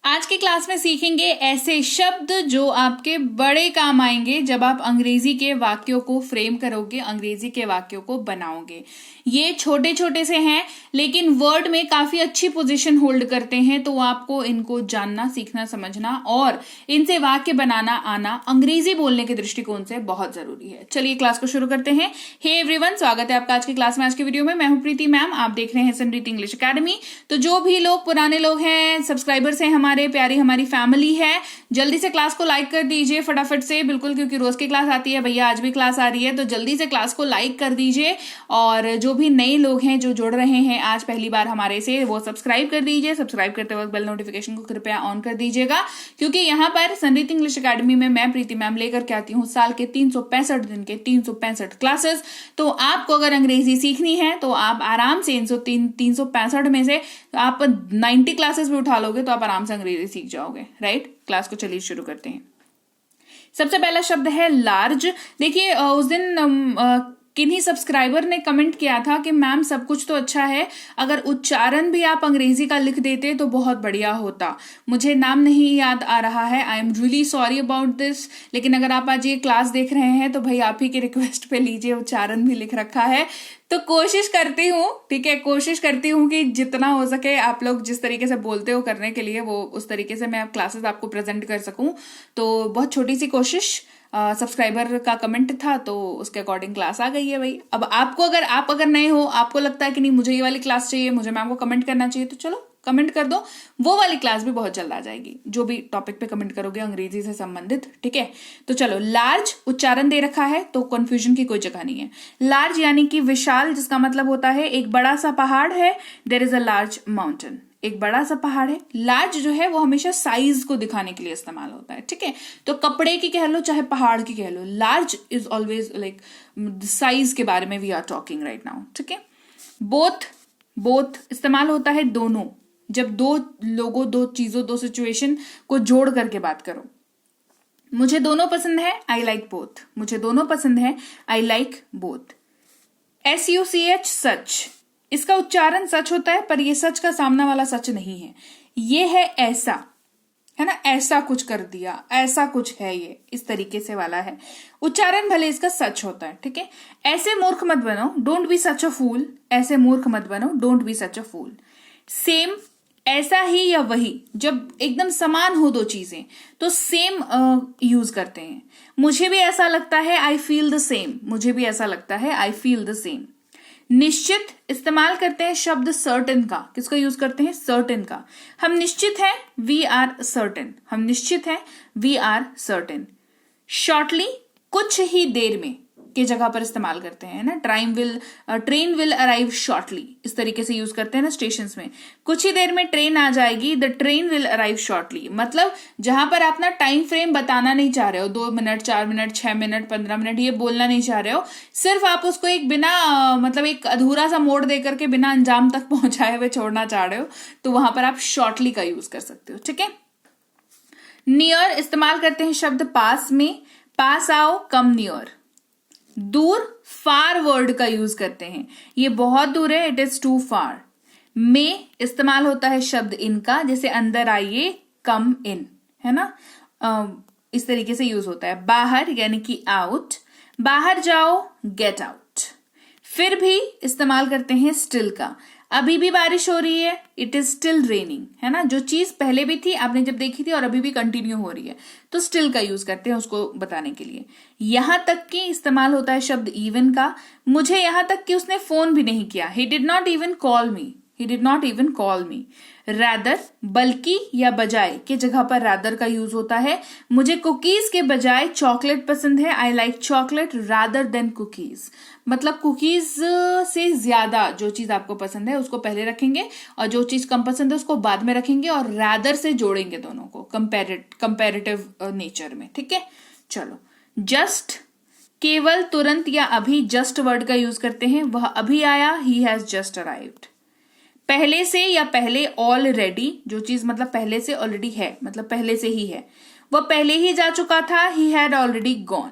आज की क्लास में सीखेंगे ऐसे शब्द जो आपके बड़े काम आएंगे जब आप अंग्रेजी के वाक्यों को फ्रेम करोगे, अंग्रेजी के वाक्यों को बनाओगे। ये छोटे छोटे से हैं लेकिन वर्ड में काफी अच्छी पोजीशन होल्ड करते हैं, तो आपको इनको जानना, सीखना, समझना और इनसे वाक्य बनाना आना अंग्रेजी बोलने के दृष्टिकोण से बहुत जरूरी है। चलिए क्लास को शुरू करते हैं। हे एवरीवन, स्वागत है आपका आज की क्लास में। आज की वीडियो में मैं हूं प्रीति मैम, आप देख रहे हैं समृद्धि इंग्लिश अकेडमी। तो जो भी लोग पुराने लोग हैं, सब्सक्राइबर्स हैं, हमारे प्यारी हमारी फैमिली है, जल्दी से क्लास को लाइक कर दीजिए फटाफट से, बिल्कुल, क्योंकि रोज की क्लास आती है भैया, आज भी क्लास आ रही है, तो जल्दी से क्लास को लाइक कर दीजिए। और जो भी नए लोग हैं जो जुड़ रहे हैं आज पहली बार हमारे से, वो सब्सक्राइब कर दीजिए। सब्सक्राइब करते वक्त बेल नोटिफिकेशन को कृपया ऑन कर दीजिएगा, क्योंकि यहाँ पर समृद्धि इंग्लिश अकेडमी में मैं प्रीति मैम लेकर के आती हूँ साल के 365 दिन के 365 क्लासेस। तो आपको अगर अंग्रेजी सीखनी है तो आप आराम से 365 में से आप 90 क्लासेस भी उठा लोगे तो आप आराम से अंग्रेजी सीख जाओगे, राइट। क्लास को चलिए शुरू करते हैं। सबसे पहला शब्द है लार्ज। देखिए उस दिन किन्हीं सब्सक्राइबर ने कमेंट किया था कि मैम सब कुछ तो अच्छा है, अगर उच्चारण भी आप अंग्रेजी का लिख देते तो बहुत बढ़िया होता। मुझे नाम नहीं याद आ रहा है, I am really sorry about this, लेकिन अगर आप आज ये क्लास देख रहे हैं तो भाई आप ही की रिक्वेस्ट पे लीजिए, उच्चारण भी लिख रखा है। तो कोशिश करती हूँ, ठीक है, कोशिश करती हूँ कि जितना हो सके आप लोग जिस तरीके से बोलते हो करने के लिए, वो उस तरीके से मैं क्लासेस आपको प्रेजेंट कर सकूं। तो बहुत छोटी सी कोशिश, सब्सक्राइबर का कमेंट था तो उसके अकॉर्डिंग क्लास आ गई है भाई। अब आपको अगर नए हो, आपको लगता है कि नहीं मुझे ये वाली क्लास चाहिए, मुझे मैम को कमेंट करना चाहिए, तो चलो कमेंट कर दो, वो वाली क्लास भी बहुत जल्द आ जाएगी। जो भी टॉपिक पे कमेंट करोगे अंग्रेजी से संबंधित, ठीक है। तो चलो, लार्ज उच्चारण दे रखा है तो कंफ्यूजन की कोई जगह नहीं है। लार्ज यानी कि विशाल, जिसका मतलब होता है एक बड़ा सा पहाड़ है। There is a large mountain, एक बड़ा सा पहाड़ है। लार्ज जो है वो हमेशा साइज को दिखाने के लिए इस्तेमाल होता है, ठीक है। तो कपड़े की कह लो चाहे पहाड़ की कह लो, large is always like size के बारे में we are talking right now, ठीक है। बोथ इस्तेमाल होता है दोनों, जब दो लोगों, दो चीजों, दो सिचुएशन को जोड़ करके बात करो। मुझे दोनों पसंद है, आई लाइक बोथ। मुझे दोनों पसंद है, आई लाइक बोथ। SUCH, सच, इसका उच्चारण सच होता है पर यह सच का सामना वाला सच नहीं है। ये है ऐसा, है ना, ऐसा कुछ कर दिया, ऐसा कुछ है, ये इस तरीके से वाला है। उच्चारण भले इसका सच होता है, ठीक है। ऐसे मूर्ख मत बनो, डोंट बी सच अ फूल। ऐसे मूर्ख मत बनो, don't be such a fool. Same, ऐसा ही या वही, जब एकदम समान हो दो चीजें तो सेम यूज करते हैं। मुझे भी ऐसा लगता है, आई फील द सेम। मुझे भी ऐसा लगता है, आई फील द सेम। निश्चित इस्तेमाल करते हैं शब्द सर्टेन का। किसका यूज करते हैं? सर्टेन का। हम निश्चित हैं, वी आर सर्टेन। हम निश्चित हैं, वी आर सर्टेन। शॉर्टली, कुछ ही देर में के जगह पर इस्तेमाल करते हैं ना। ट्रेन विल अराइव शॉर्टली, इस तरीके से यूज करते हैं ना स्टेशन में। कुछ ही देर में ट्रेन आ जाएगी, the train will arrive shortly. मतलब जहां पर आप ना टाइम फ्रेम बताना नहीं चाह रहे हो, 2 मिनट, 4 मिनट, 6 मिनट, 15 मिनट, ये बोलना नहीं चाह रहे हो, सिर्फ आप उसको एक बिना मतलब एक अधूरा सा मोड़ दे करके बिना अंजाम तक पहुंचाए हुए छोड़ना चाह रहे हो, तो वहां पर आप शॉर्टली का यूज कर सकते हो, ठीक है। नियर इस्तेमाल करते हैं शब्द पास में। पास आओ, कम नियर। दूर, फार वर्ड का यूज करते हैं, ये बहुत दूर है, इट इज टू फार। में इस्तेमाल होता है शब्द इन का, जैसे अंदर आइए, कम इन, है ना, इस तरीके से यूज होता है। बाहर यानी कि आउट, बाहर जाओ, गेट आउट। फिर भी इस्तेमाल करते हैं स्टिल का। अभी भी बारिश हो रही है, इट इज स्टिल रेनिंग, है ना। जो चीज पहले भी थी, आपने जब देखी थी और अभी भी कंटिन्यू हो रही है, तो स्टिल का यूज करते हैं उसको बताने के लिए। यहां तक कि इस्तेमाल होता है शब्द इवन का। मुझे यहां तक कि उसने फोन भी नहीं किया, he did not even call me, he did not even call me. Rather, बल्कि या बजाय के जगह पर रैदर का यूज होता है। मुझे कुकीज के बजाय चॉकलेट पसंद है, I like chocolate rather than cookies. मतलब कुकीज से ज्यादा जो चीज आपको पसंद है उसको पहले रखेंगे और जो चीज कम पसंद है उसको बाद में रखेंगे और रैदर से जोड़ेंगे दोनों को कंपैरेटिव नेचर में, ठीक है। चलो, जस्ट, केवल, तुरंत या अभी, जस्ट वर्ड का यूज करते हैं। वह अभी आया, ही हैज जस्ट अराइव्ड। पहले से या पहले, ऑलरेडी, जो चीज मतलब पहले से ऑलरेडी है, मतलब पहले से ही है। वह पहले ही जा चुका था, ही हैड ऑलरेडी गॉन।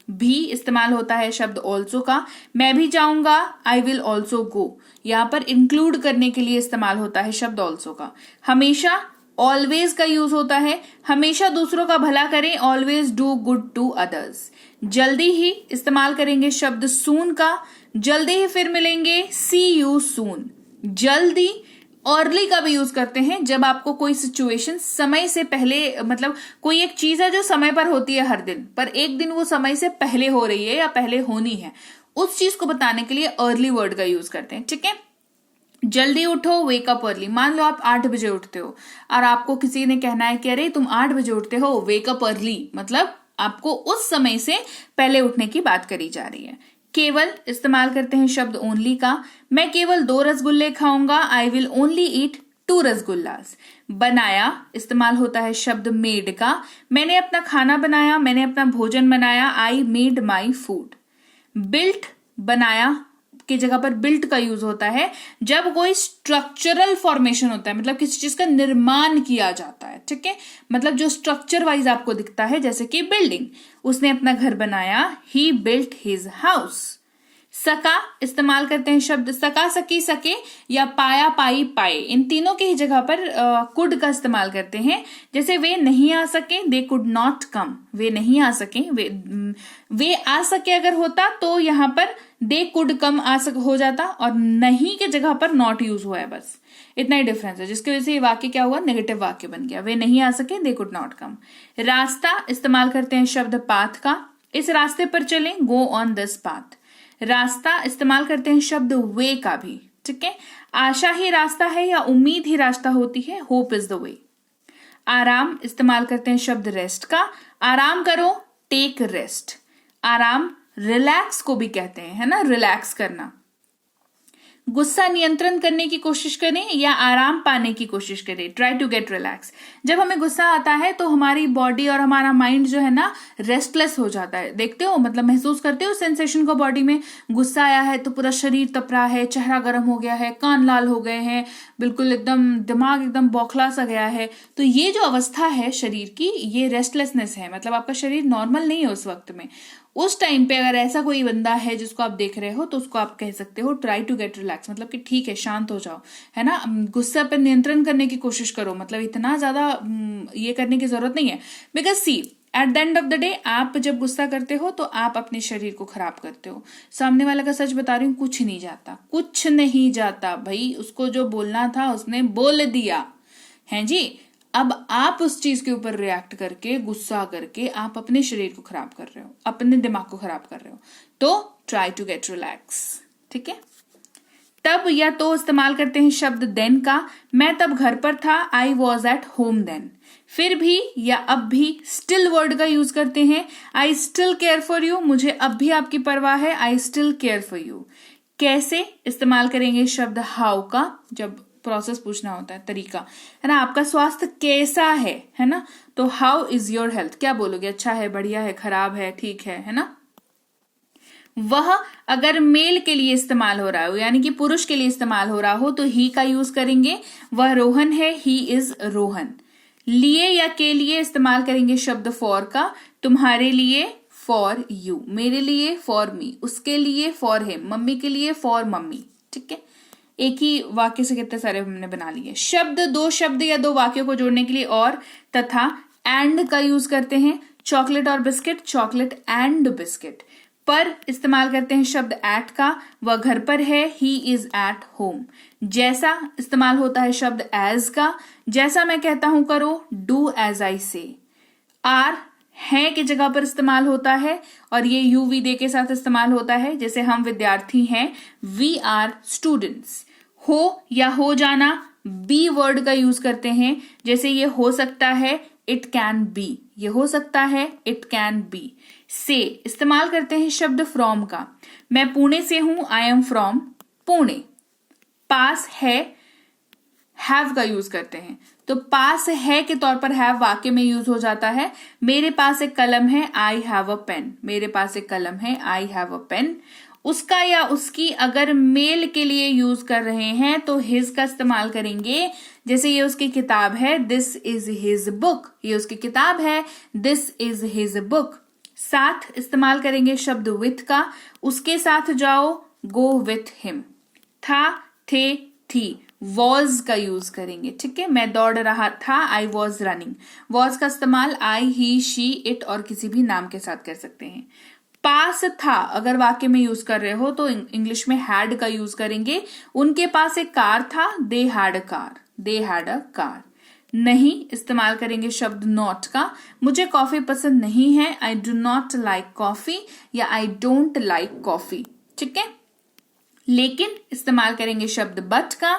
भी इस्तेमाल होता है शब्द ऑल्सो का। मैं भी जाऊंगा, आई विल ऑल्सो गो। यहां पर इंक्लूड करने के लिए इस्तेमाल होता है शब्द ऑल्सो का। हमेशा, ऑलवेज का यूज होता है, हमेशा दूसरों का भला करें, always do good to others. जल्दी ही इस्तेमाल करेंगे शब्द सून का, जल्दी ही फिर मिलेंगे, सी यू सून। जल्दी अर्ली का भी यूज करते हैं जब आपको कोई सिचुएशन समय से पहले, मतलब कोई एक चीज है जो समय पर होती है हर दिन, पर एक दिन वो समय से पहले हो रही है या पहले होनी है, उस चीज को बताने के लिए अर्ली वर्ड का यूज करते हैं। ठीक है, जल्दी उठो, वेक अप अर्ली। मान लो आप 8 बजे उठते हो और आपको किसी ने कहना है कि अरे तुम 8 बजे उठते हो, वेक अप अर्ली, मतलब आपको उस समय से पहले उठने की बात करी जा रही है। केवल इस्तेमाल करते हैं शब्द ओनली का, मैं केवल 2 रसगुल्ले खाऊंगा, आई विल ओनली ईट 2 रसगुल्लास। बनाया इस्तेमाल होता है शब्द मेड का, मैंने अपना खाना बनाया, मैंने अपना भोजन बनाया, I made my food. Built बनाया की जगह पर बिल्ट का यूज होता है जब कोई स्ट्रक्चरल फॉर्मेशन होता है, मतलब किसी चीज का निर्माण किया जाता है। ठीक है, मतलब जो स्ट्रक्चर वाइज आपको दिखता है, जैसे कि बिल्डिंग, उसने अपना घर बनाया, ही बिल्ट हिज हाउस। सका इस्तेमाल करते हैं शब्द सका, सकी, सके या पाया, पाई, पाए। इन तीनों की ही जगह पर कुड का इस्तेमाल करते हैं। जैसे वे नहीं आ सके, दे कुड नॉट कम, वे नहीं आ सके, वे आ सके अगर होता तो यहां पर दे कुड कम हो जाता, और नहीं के जगह पर नॉट यूज हुआ है, बस इतना ही डिफरेंस है, जिसकी वजह से ये वाक्य क्या हुआ, नेगेटिव वाक्य बन गया। वे नहीं आ सके, दे कुड नॉट कम। रास्ता इस्तेमाल करते हैं शब्द पाथ का, इस रास्ते पर चलें, गो ऑन दिस पाथ। रास्ता इस्तेमाल करते हैं शब्द वे का भी। ठीक है, आशा ही रास्ता है या उम्मीद ही रास्ता होती है, होप इज द वे। आराम इस्तेमाल करते हैं शब्द रेस्ट का, आराम करो, टेक रेस्ट। आराम रिलैक्स को भी कहते हैं, है ना, रिलैक्स करना। गुस्सा नियंत्रण करने की कोशिश करें या आराम पाने की कोशिश करें, ट्राई टू गेट रिलैक्स। जब हमें गुस्सा आता है तो हमारी बॉडी और हमारा माइंड जो है ना रेस्टलेस हो जाता है। देखते हो, मतलब महसूस करते हो सेंसेशन को बॉडी में। गुस्सा आया है तो पूरा शरीर तप रहा है, चेहरा गर्म हो गया है, कान लाल हो गए हैं, बिल्कुल एकदम दिमाग एकदम बौखला सा गया है। तो ये जो अवस्था है शरीर की, ये रेस्टलेसनेस है, मतलब आपका शरीर नॉर्मल नहीं है उस वक्त में। उस टाइम पे अगर ऐसा कोई बंदा है जिसको आप देख रहे हो तो उसको आप कह सकते हो ट्राई टू गेट रिलैक्स, मतलब कि ठीक है, शांत हो जाओ, है ना। गुस्सा पर नियंत्रण करने की कोशिश करो, मतलब इतना ज्यादा ये करने की जरूरत नहीं है। Because see at the end of the day आप जब गुस्सा करते हो तो आप अपने शरीर को खराब करते हो। सामने वाला का सच बता रही हूँ, कुछ नहीं जाता, कुछ नहीं जाता भाई, उसको जो बोलना था उसने बोल दिया है जी। अब आप उस चीज के ऊपर रिएक्ट करके, गुस्सा करके आप अपने शरीर को खराब कर रहे हो, अपने दिमाग को खराब कर रहे हो। तो ट्राई टू गेट रिलैक्स। ठीक है, तब या तो इस्तेमाल करते हैं शब्द देन का, मैं तब घर पर था, I was at home then. फिर भी या अब भी स्टिल वर्ड का यूज करते हैं, I still care for you, मुझे अब भी आपकी परवाह है, I still care for you. कैसे इस्तेमाल करेंगे शब्द हाउ का, जब प्रोसेस पूछना होता है, तरीका, है ना, आपका स्वास्थ्य कैसा है ना, तो हाउ इज योर हेल्थ, क्या बोलोगे, अच्छा है, बढ़िया है, खराब है, ठीक है ना। वह अगर मेल के लिए इस्तेमाल हो रहा हो, यानी कि पुरुष के लिए इस्तेमाल हो रहा हो, तो ही का यूज करेंगे, वह रोहन है, ही इज रोहन। लिए या के लिए इस्तेमाल करेंगे शब्द फॉर का, तुम्हारे लिए फॉर यू, मेरे लिए फॉर मी, उसके लिए फॉर हिम, मम्मी के लिए फॉर मम्मी। ठीक है, एक ही वाक्य से कितने सारे हमने बना लिए। शब्द, 2 शब्द या 2 वाक्यों को जोड़ने के लिए और तथा एंड का यूज करते हैं। चॉकलेट और बिस्किट, चॉकलेट एंड बिस्किट। पर इस्तेमाल करते हैं शब्द एट का, वह घर पर है, ही इज एट होम। जैसा इस्तेमाल होता है शब्द एज का, जैसा मैं कहता हूं करो, डू एज आई से। आर है की जगह पर इस्तेमाल होता है और ये यू वी दे के साथ इस्तेमाल होता है, जैसे हम विद्यार्थी हैं, वी आर स्टूडेंट्स। हो या हो जाना, बी वर्ड का यूज करते हैं, जैसे ये हो सकता है, इट कैन बी, ये हो सकता है, इट कैन बी। से इस्तेमाल करते हैं शब्द फ्रॉम का, मैं पुणे से हूं, आई एम फ्रॉम पुणे। पास है, हैव का यूज करते हैं, तो पास है के तौर पर हैव वाक्य में यूज हो जाता है। मेरे पास एक कलम है, आई हैव अ पेन, मेरे पास एक कलम है, आई हैव अ पेन। उसका या उसकी अगर मेल के लिए यूज कर रहे हैं तो हिज का इस्तेमाल करेंगे, जैसे ये उसकी किताब है, दिस इज हिज बुक, ये उसकी किताब है, दिस इज हिज बुक। साथ इस्तेमाल करेंगे शब्द विथ का, उसके साथ जाओ, गो विथ हिम। था, थे, थी, वॉज का यूज करेंगे, ठीक है। मैं दौड़ रहा था, आई वॉज रनिंग। वॉज का इस्तेमाल आई, ही, शी, इट और किसी भी नाम के साथ कर सकते हैं। पास था अगर वाक्य में यूज कर रहे हो तो इंग्लिश में हैड का यूज करेंगे। उनके पास एक कार था, they had a car, they had a car. नहीं इस्तेमाल करेंगे शब्द नॉट का। मुझे कॉफी पसंद नहीं है, I do not like coffee या आई डोंट लाइक कॉफी, ठीक है। लेकिन इस्तेमाल करेंगे शब्द बट का।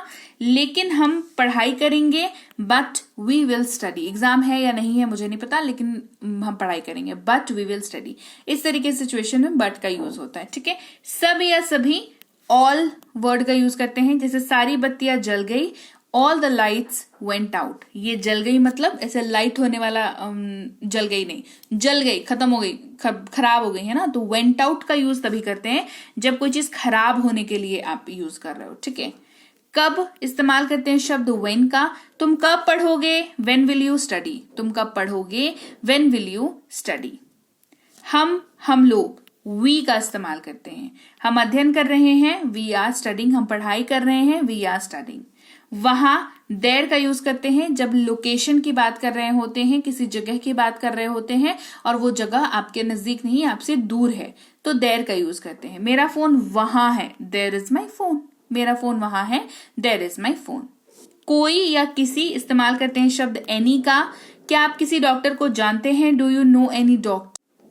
लेकिन हम पढ़ाई करेंगे, but we will study. Exam है या नहीं है मुझे नहीं पता, लेकिन हम पढ़ाई करेंगे, बट वी विल स्टडी। इस तरीके से सिचुएशन में बट का यूज होता है, ठीक है। सब या सभी, ऑल वर्ड का यूज करते हैं। जैसे सारी बत्तियां जल गई, all the lights went out. ये जल गई मतलब ऐसे लाइट होने वाला जल गई नहीं, जल गई, खत्म हो गई, खराब हो गई, है ना। तो वेंट आउट का यूज तभी करते हैं जब कोई चीज खराब होने के लिए आप यूज कर रहे हो, ठीक है। कब इस्तेमाल करते हैं शब्द व्हेन का। तुम कब पढ़ोगे, व्हेन विल यू स्टडी। तुम कब पढ़ोगे, व्हेन विल यू स्टडी। हम लोग, वी का इस्तेमाल करते हैं। हम अध्ययन कर रहे हैं, वी आर स्टडिंग। हम पढ़ाई कर रहे हैं, वी आर स्टडिंग। वहां देयर का यूज करते हैं जब लोकेशन की बात कर रहे होते हैं, किसी जगह की बात कर रहे होते हैं और वो जगह आपके नजदीक नहीं, आपसे दूर है, तो देयर का यूज करते हैं। मेरा फोन वहां है, देयर इज माई फोन। मेरा फोन वहां है, देयर इज माई फोन। कोई या किसी इस्तेमाल करते हैं शब्द एनी का। क्या आप किसी डॉक्टर को जानते हैं, do you know any doctor.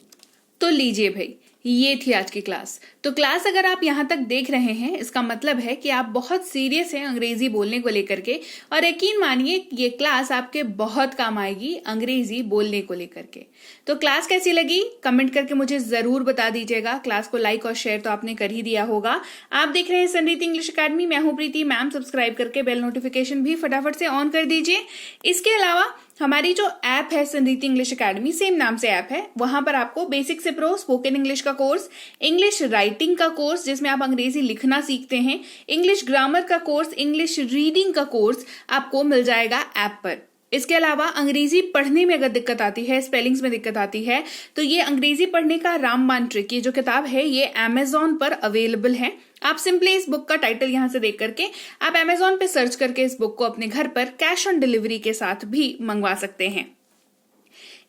तो लीजिए भाई, ये थी आज की क्लास। तो क्लास अगर आप यहां तक देख रहे हैं, इसका मतलब है कि आप बहुत सीरियस हैं अंग्रेजी बोलने को लेकर के। और यकीन मानिए ये क्लास आपके बहुत काम आएगी अंग्रेजी बोलने को लेकर के। तो क्लास कैसी लगी कमेंट करके मुझे जरूर बता दीजिएगा। क्लास को लाइक और शेयर तो आपने कर ही दिया होगा। आप देख रहे हैं संरीति इंग्लिश अकेडमी, मैं हूं प्रीति मैम। सब्सक्राइब करके बेल नोटिफिकेशन भी फटाफट से ऑन कर दीजिए। इसके अलावा हमारी जो ऐप है संरीति इंग्लिश अकेडमी, सेम नाम से ऐप है, वहां पर आपको बेसिक से प्रो स्पोकन इंग्लिश का कोर्स, इंग्लिश राइटिंग का कोर्स जिसमें आप अंग्रेजी लिखना सीखते हैं, इंग्लिश ग्रामर का कोर्स, इंग्लिश रीडिंग का कोर्स आपको मिल जाएगा ऐप पर। इसके अलावा अंग्रेजी पढ़ने में अगर दिक्कत आती है, स्पेलिंग्स में दिक्कत आती है, तो ये अंग्रेजी पढ़ने का रामबाण ट्रिक, ये जो किताब है ये अमेजॉन पर अवेलेबल है। आप सिंपली इस बुक का टाइटल यहां से देख करके आप अमेजॉन पे सर्च करके इस बुक को अपने घर पर कैश ऑन डिलीवरी के साथ भी मंगवा सकते हैं।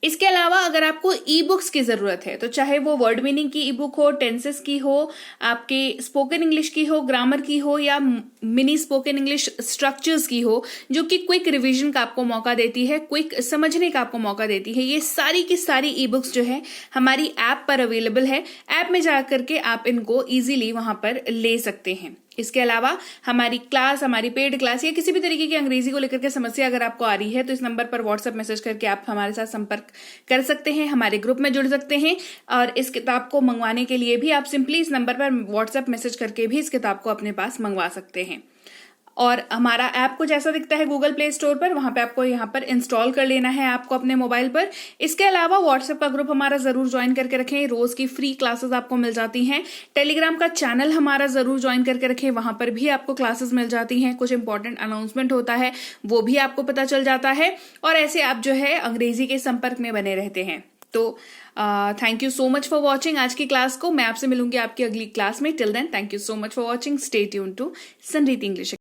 इसके अलावा अगर आपको ई बुक्स की जरूरत है, तो चाहे वो वर्ड मीनिंग की ई बुक हो, टेंसेस की हो, आपके स्पोकन इंग्लिश की हो, ग्रामर की हो, या मिनी स्पोकन इंग्लिश स्ट्रक्चर्स की हो, जो कि क्विक रिवीजन का आपको मौका देती है, क्विक समझने का आपको मौका देती है, ये सारी की सारी ई बुक्स जो है हमारी ऐप पर अवेलेबल है। ऐप में जाकर के आप इनको इजीली वहां पर ले सकते हैं। इसके अलावा हमारी क्लास, हमारी पेड क्लास या किसी भी तरीके की अंग्रेजी को लेकर के समस्या अगर आपको आ रही है, तो इस नंबर पर व्हाट्सएप मैसेज करके आप हमारे साथ संपर्क कर सकते हैं, हमारे ग्रुप में जुड़ सकते हैं। और इस किताब को मंगवाने के लिए भी आप सिंपली इस नंबर पर व्हाट्सएप मैसेज करके भी इस किताब को अपने पास मंगवा सकते हैं। और हमारा ऐप कुछ ऐसा दिखता है गूगल प्ले स्टोर पर, वहां पे आपको यहाँ पर इंस्टॉल कर लेना है आपको अपने मोबाइल पर। इसके अलावा व्हाट्सएप का ग्रुप हमारा जरूर ज्वाइन करके रखें, रोज की फ्री क्लासेस आपको मिल जाती हैं। टेलीग्राम का चैनल हमारा जरूर ज्वाइन करके रखें, वहां पर भी आपको क्लासेस मिल जाती हैं, कुछ इंपॉर्टेंट अनाउंसमेंट होता है वो भी आपको पता चल जाता है। और ऐसे आप जो है अंग्रेजी के संपर्क में बने रहते हैं। तो thank you so much for watching आज की क्लास को। मैं आपसे मिलूंगी आपकी अगली क्लास में। Till then thank you so much for watching. Stay tuned to Sanriti English.